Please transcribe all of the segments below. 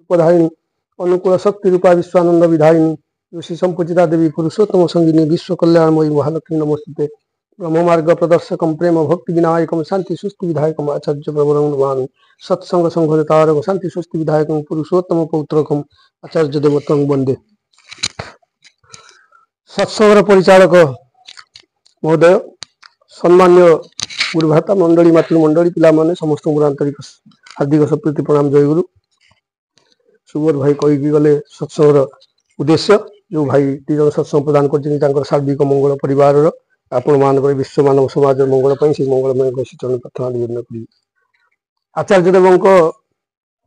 रूपधारिणी अनुकूल शक्ति रूपा विश्वानंद विधारिणी ऋषि संपूजिता देवी पुरुषोत्तम संगिनी विश्व कल्याणमयी महालक्ष्मी नमस्ते ब्रह्म मार्ग प्रदर्शकम प्रेम भक्ति विनायकम शांति सुस्ति विधायकम आचार्य प्रवरं नमामि सत्संग संघतारक शांति सुस्ति विधायकम पुरुषोत्तम पौत्रकम आचार्य देवतंग वंदे। सत्संग परिचालक महोदय, सम्मान्य गुरुभ्राता मंडली मातृमंडली पिला माने समस्त आंतरिक हार्दिक सप्रीति प्रणाम। जय गुरु। सुबोध भाई कहीकि गले सत्संग उद्देश्य जो भाई तीन सत्संग प्रदान कर सार्विक मंगल परिवार आपण मान विश्व मानव समाज मंगल से मंगलमय चरण प्रार्थना निवेदन करी। आचार्य देव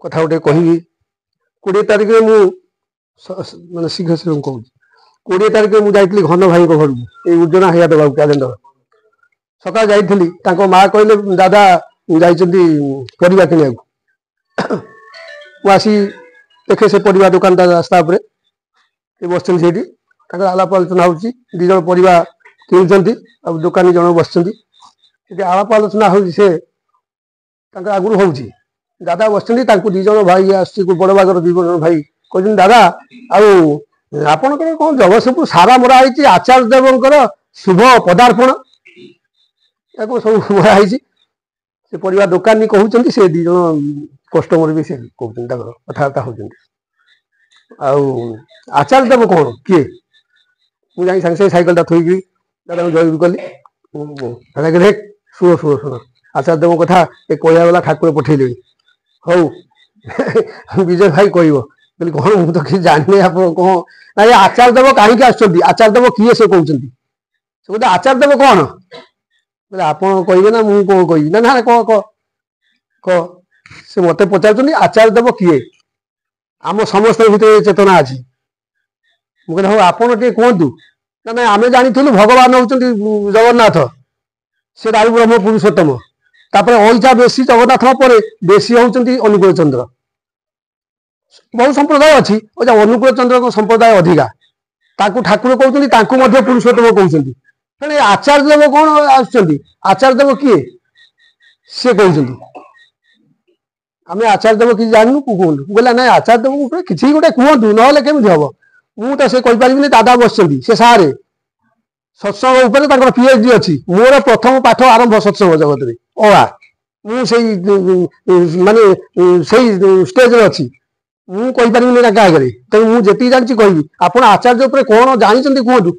कथा गोटे कहि 20 तारिख में मानने शीघ्र शीघ्र कहूँ 20 तारिख में मुझे घन भाई घर ये योजना है देवा कैलेंडर सका जाइली माँ कहले दादा जाइए किणा आसी देखे से परिवा दुकान रास्ता बस आलाप आलोचना हो दी जन परिवा किणुंट दुकानी जन बस आलाप आलोचना हो आगुरी हो दादा बस दी जन भाई आस बड़ बागर दी जन भाई कहते दादा आपणकर कौन जगतसिंहपुर सारा मरा है आचार्य देवंकर शुभ पदार्पण या सब मराई से परिवार दुकानी कहते से दी जन कस्टमर भी से कहते कथबार्ता होती आचार्य देव कौन किए मुझे सागे सैकल थोड़ी दादा जय कली शुण शुण शुण आचार्य देव कथा कहला गला ठाकुर पठेले हौ विजय भाई कह कौन मुझे तो किसी जानी आप कौन ना आचार्य देव कहीं आचार्य देव किए से कहते कहते आचार्य देव कौन बोले आप कहे ना मुझे कौन कही ना ना कह कह से मत पचार आचार्य देव किए आम समस्त भीतर चेतना अच्छी मुझे हाँ आपड़ टे कहतु ना ना आम जानी भगवान हूँ जगन्नाथ से दारू ब्रह्म पुरुषोत्तम तापर ऐसा बेसी जगन्नाथ पर बेसी होती अनुकूल चंद्र बहुत संप्रदाय अच्छी अनुकूल चंद्र संप्रदाय अधिका ठाकुर कहते पुरुषोत्तम कहते आचार्य देव कौन आचार्य देव किए सी कहते आम आचार्य देव किसी जानू कहूँ बोला ना आचार्य देव किसी गोटे कहतु ना केमी हम मुझे तो से कहीपरि दादा बस से सारे सत्संग पीएचडी अच्छी मोर प्रथम पाठ आरंभ सत्संग जगत में मुझे माने स्टेज अच्छी मुझे कहीपरि ना आगे तेणु मुझे जानी कहि आप आचार्य उपर कौन जानते कहतु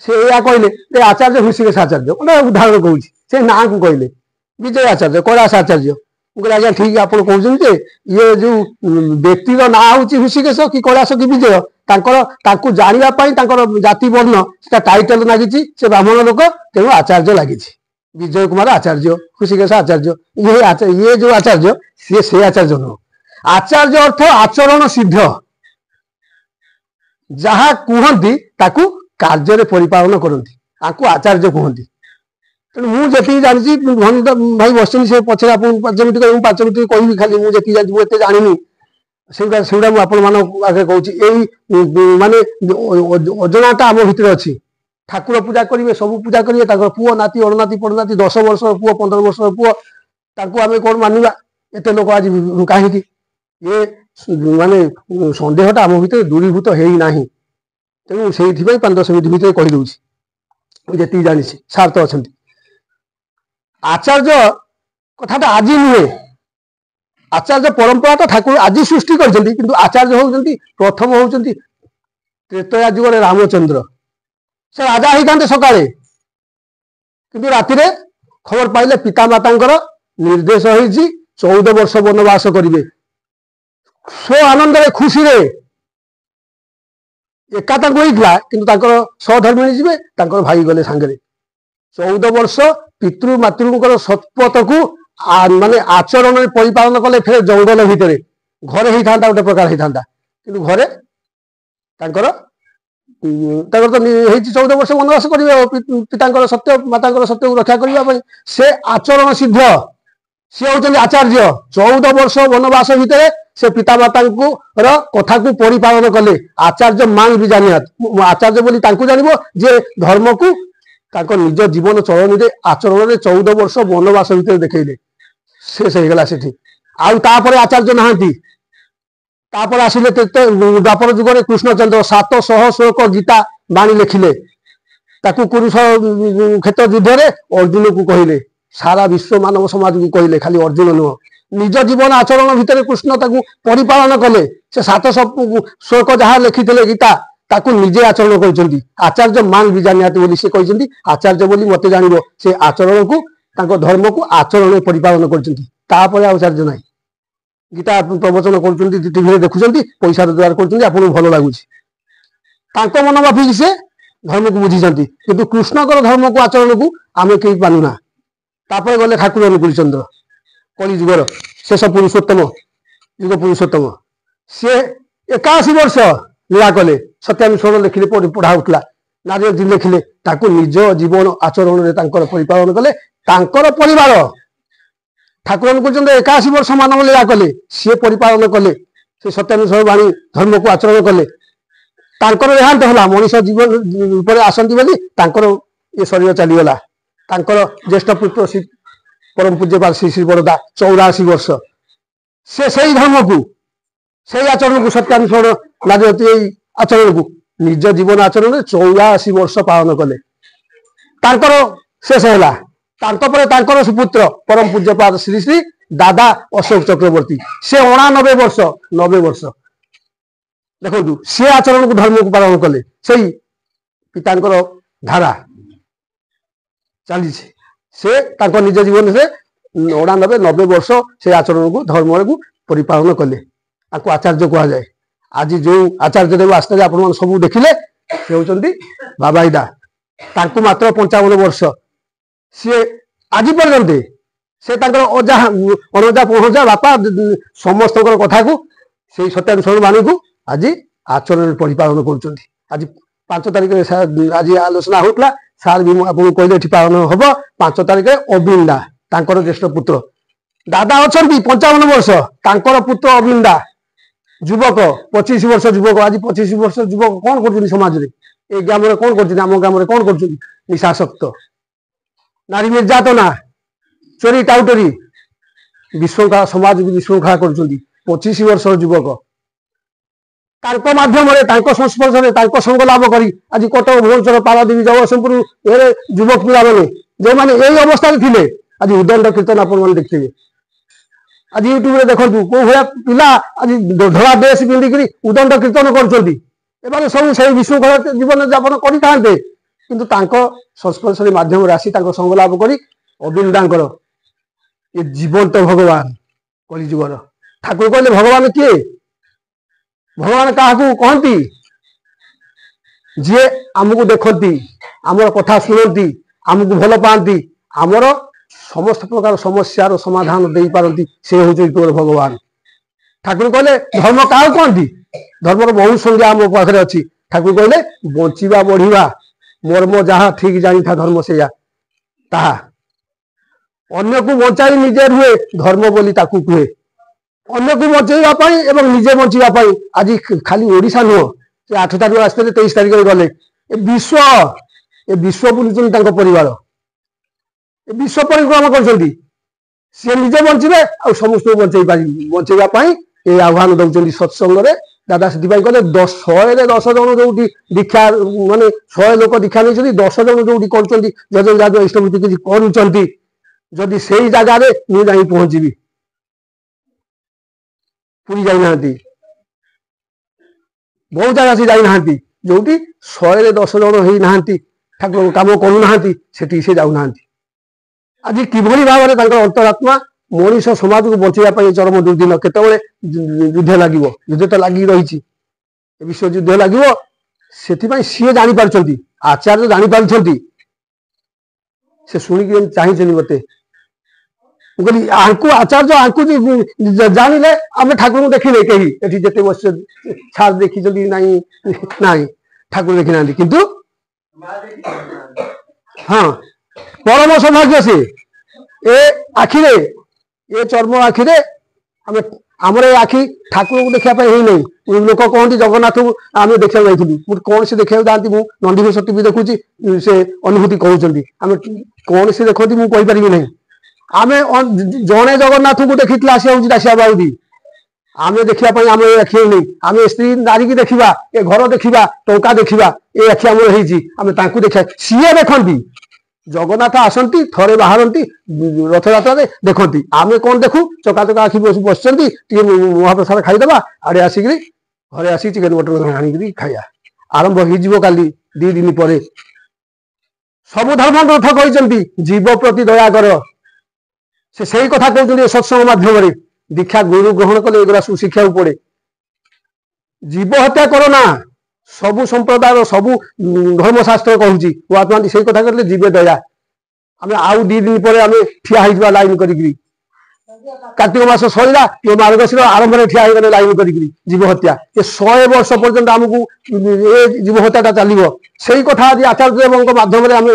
से या कहले आचार्य ऋषिकेश आचार्य गोटे उदाहरण कहूँ से ना को कहले विजय आचार्य कैलाश आचार्य मुझे आज्ञा ठीक आप कहते ये जो व्यक्ति ना हूँ ऋषिकेश कि कैलाश कि विजय जानापी जाति वर्ण से टाइटल लगी से ब्राह्मण लोक तेणु आचार्य लगी विजय कुमार आचार्य ऋषिकेश आचार्य ये जो आचार्य सी से आचार्य नुह आचार्य अर्थ आचरण सिद्ध जहाँ कहती कार्य परिपालन करती आपको आचार्य कहती तेणु मुझे जानी भाई बस से पचर आप 5 मिनट 5 मिनट कहि खाली मुझे जानी मुझे जानी से आगे कहूँ माने अजनाटा आम भितर अच्छी ठाकुर पूजा करेंगे सब पूजा करेंगे पुओ नाती अणनाती पड़नाती 10 वर्ष पुओ 15 वर्ष पुओ आम कौन मानवा एत लोक आज कहीं ये माने सन्देहटा आम भितर दूरीभूत होना तेणु से 5-10 मिनट भितर कहीदे जी जानी सार तो अच्छा आचार्य कथाटा आज नुहे आचार्य परंपरा तो ठाकुर आज सृष्टि कर आचार्य होती प्रथम होती त्रेतया जुगे रामचंद्र से राजा होता सकाଳେ किंतु राति खबर पाइले पितामाता निर्देश होती 14 वर्ष वनवास करेंगे स्व आनंद खुशी एका होता कि सहधर्मिणी जी भाई गले सांगे 14 वर्ष पितृ मातृ सत्पथ को माने आचरण परिपालन कले फिर जंगल भितर घरे ही था गोटे प्रकार होता कि घरे तो 14 वर्ष वनवास करेंगे पिता सत्य माता सत्य को रक्षा करने से आचरण सिद्ध सी होती आचार्य 14 वर्ष वनवास भितर से पिता माता कथा को परिपालन कले आचार्य मान भी जानी आचार्य बोली जान जे धर्म को निज जीवन चलन आचरण में 14 वर्ष वनवास भितर देखले शेष होगा से आचार्य नहांती तापर आसिले द्वापर जुगरे कृष्णचंद्र 700 श्लोक गीता बाणी लिखिले ताकू कुरुष क्षेत्र युद्ध रे अर्जुन को कहले सारा विश्व मानव समाज को कहले खाली अर्जुन नुह निज जीवन आचरण भितर कृष्ण ताकू परिपालन कले से 700 श्लोक जहाँ लिखिले गीता ताकू निजे आचरण करछंती आचार्य मान भी जानियाती बोली से कहछंती आचार्य बोली मते जानिबो से आचरण को ताको धर्म को आचरण परिपालन करछंती तापर आचार्य नाही गीता प्रवचन करछंती टीवी रे देखुछंती पैसा रोजगार करछंती आपन भलो लागुछि ताको मन माफी से धर्म को बुझीछंती किंतु कृष्ण कर धर्म को आचरण को आमे केई पानुना तापर गले ठाकुर अनुकूल चंद्र कली जुगर शेष पुरुषोत्तम युग पुरुषोत्तम से 81 वर्ष लीला कले सत्यानुस्वर लिखिले पढ़ा उठला नारी जी लिखिले ताकू निज जीवन आचरण रे तांकर परिपालन कले तांकर परिवार ठाकुर अनुकूल चंद्र 81 वर्ष मानव लीला कले सी परिपालन कले से सत्यानुस्वर वाणी धर्म को आचरण कले तांकर देहांत होला मनीष जीवन ऊपर आसंती बोली तांकर ये शरीर चलीगला तांकर ज्येष्ठ पुत्र परम पूज्यपाल श्री श्री बरदा 84 वर्ष से सही धर्म को सही आचरण को सत्यानुस्वर नारी आचरण को निज जीवन आचरण 84 वर्ष पालन कले तांकर शेष है तांकर सुपुत्र परम पूज्यपाल श्री श्री दादा अशोक चक्रवर्ती से 89 वर्ष 90 वर्ष देखो सी आचरण को धर्म को पालन कले सही पितांकर धारा चली से निज जीवन से 89 90 वर्ष से आचरण को धर्म को परिपालन कले आपको आचार्य कहा जाए आज जो आचार्य देव आस्ते आप सब देखिले से होचंती बाबा इदा तांको मात्र 55 वर्ष सी आज पर्यंत से अजा अनजा पहुंचा बापा समस्त कथा को से सत्यानुस्वर वाणी को आज आचरण परिपालन कर आज 5 तारिख आज आलोचना होता सार भी आपको कहले पालन हम 5 तारिख अबिंदा तांकर ज्येष्ठ पुत्र दादा अच्छा 55 वर्ष तांकर पुत्र अबिंदा युवक 25 वर्ष युवक आज 25 वर्ष युवक कौन कर समाज रे ए ग्राम रे कौन कर आम ग्राम रे कौन कर निशासक्त नारी निर्यातना चोरी टाउटरी विश्रृंखला समाज को विश्रृंखला कर 25 वर्ष युवक माध्यम संस्पर्श संग लाभ कर आज कटक भुवनेश्वर पारादीप जगतसिंहपुर युवक पिला मैंने जो मैंने यही अवस्था थे आज उदंड कीर्तन आप देखते आज यूट्यूब रे देखो कौ भाया पिला आज धड़ा ड्रेस पिंधिक उदंड कीर्तन कर सब से विश्रृंखला जीवन यापन करते किंतु संस्पर्श माध्यम आसी संग लाभ कर अबिंदांकर ये जीवंत भगवान कलिजुगर ठाकुर कहले भगवान किए भगवान क्या कहती जी आमको देखती आमर कथा शुणती आमको भल पाती आमर समस्त प्रकार समस्यार समाधान दे पारती से हूँ तोर भगवान ठाकुर कहले धर्म क्या कहती धर्मर बहुत संज्ञा आम पाखे अच्छी ठाकुर कहले बंचा बढ़िया मर्म जहाँ ठीक जानी था धर्म से ताहा अन्य को बचाई निजे रुए धर्म बोली ताकू कहे अन्य को बचेवाई एवं निजे बचाई आज खाली ओडिशा नुह से 8 तारिख आसते 23 तारिख गले ए विश्व बुलूँ परिवार ए विश्व परिक्रमा कर सी निजे बचे आ समस्त बचाई ये आह्वान दौरान सत्संग दादा से कहले 100 जन जो दीक्षा माने 100 लोक दीक्षा नहीं 10 जन जो कर इष्टभूति किसी करुँच जदि से जगार मुझे पहुंची पूरी जाना बहुत जगह से जाना जो 110 जन होना ठाकुर कम करूना से जाऊना आज किभली भाव में अंतरात्मा मनीष समाज को बचाई चरम दुर्दिन केतबेले युद्ध लगे युद्ध तो लगी रही विश्व युद्ध लगे से सी जापार आचार्य जापार से शुणिक चाहिए मत कहली आचार्य आंकु जानिले आम ठाकुर देखिले कहीं जिते बस छाड़ देखी ना ठाकुर देखी ना किंतु हाँ परम सौभाग्य से ए आखिरे ये चर्म आखिरे आमर आखि ठाकुर को देखापी ही नहीं लोक कहते जगन्नाथ को आम देखा जाइलु कौन से देखा जाती नंदी घोष टीवी देखुची से अनुभूति कहते आम कौन से देखती मुझे नहीं आम जड़े जगन्नाथ को देखी आसिया दासिया बाबू आम देखा आम ए आखि नहीं आम स्त्री नारी की देखा ए घर देखा टंका देखा ए आखि आम आम देखा सीए देखती जगन्नाथ आसती थे बाहरती रथयात्रा देखती आम कौन देखु चका चका आखि बस महाप्रसाद खाईदे आड़े आसिक घरे आसी चिकेन मटन आनिक खाया आरंभ हो काली 2 दिन पर सब धर्मग्रंथ कहते जीव प्रति दया कर से कथा कहते सत्संग माध्यम दीक्षा गुरु ग्रहण कले एगुरा सब शिक्षा पड़े जीव हत्या करो ना सबु संप्रदाय सबु धर्मशास्त्र कहूँ महात्मा से कथा कहते जीवे दया आम आउ 2 दिन पर आम ठिया हो लाइन कर कार्तिक मास सरला ये मार्गशीर आरंभ में ठिया हो लाइन कर जीव हत्या ये 100 वर्ष पर्यंत आमको जीव हत्या चलो से कथा आज आचार्य देव माध्यम आम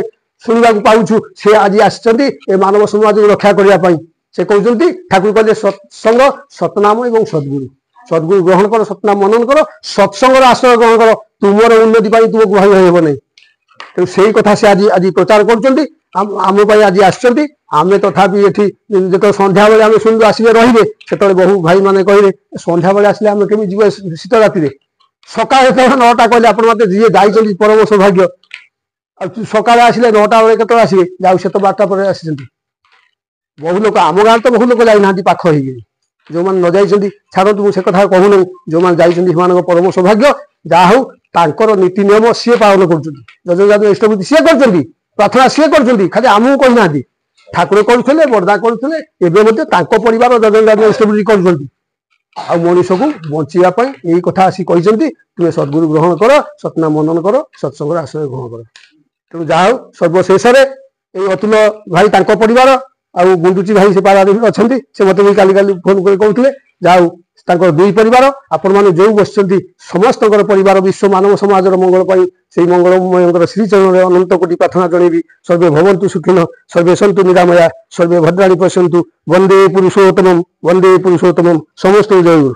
शुणा पाऊँ से आज आसि मानव समाज को रक्षा करने से कहते ठाकुर कहले सत्संग सतनाम एवं सद्गुरु सद्गुरु ग्रहण कर सतनाम मनन कर सत्संग आश्रय ग्रहण कर तुमर उन्नति तुमको भाई हो नहीं तेणु से कथा से आज आज प्रचार कर आम आज आम तथापि ये जो सन्ध्या बेले आम शुणु आसवे रे से बहु भाई मैंने कहले सन्ध्या बेले आसले आम केमी जीव शीत राति सका 9टा कहले आप जी जाइए परम सौभाग्य सका आसिले 9टा बेले के आसवे जाऊ से तो 12टा पर आसी बहु लोक आम गाँव तो बहु लोक जाना पाख हो जो मैंने न जाइए छाड़ू मुझे कथा कहूना जो मैंने जाइए परम सौभाग्य जहा हूँ तांकर नीति नियम सी पालन कर इष्टबुद्धि सी कर प्रार्थना सी कर खाली आमको कहना ठाकुर करुले बरदा करुले एवं परिवार जजन इष्टबुद्धि कर मनीष को बचापी यही कथा आसी कहते तुम्हें सद्गुरु ग्रहण कर सतनाम मनन कर सत्संग आश्रय ग्रहण कर तेणु जहा सर्वशेष ये अतुल भाई परिवार आउ गुंडुची भाई से पारादीप अच्छा से मत भी काली फोन कर कहते जाऊ 2 परिवार आपण मैंने जो बस समस्त परिवार विश्व मानव समाज मंगल से मंगलमय श्रीचरण अनंत कोटि प्रार्थना जनइबी सर्वे भवन्तु सुखिनः सर्वे सन्तु निरामया सर्वे भद्राणि पश्यन्तु वंदे पुरुषोत्तमं समस्त जय गुरु।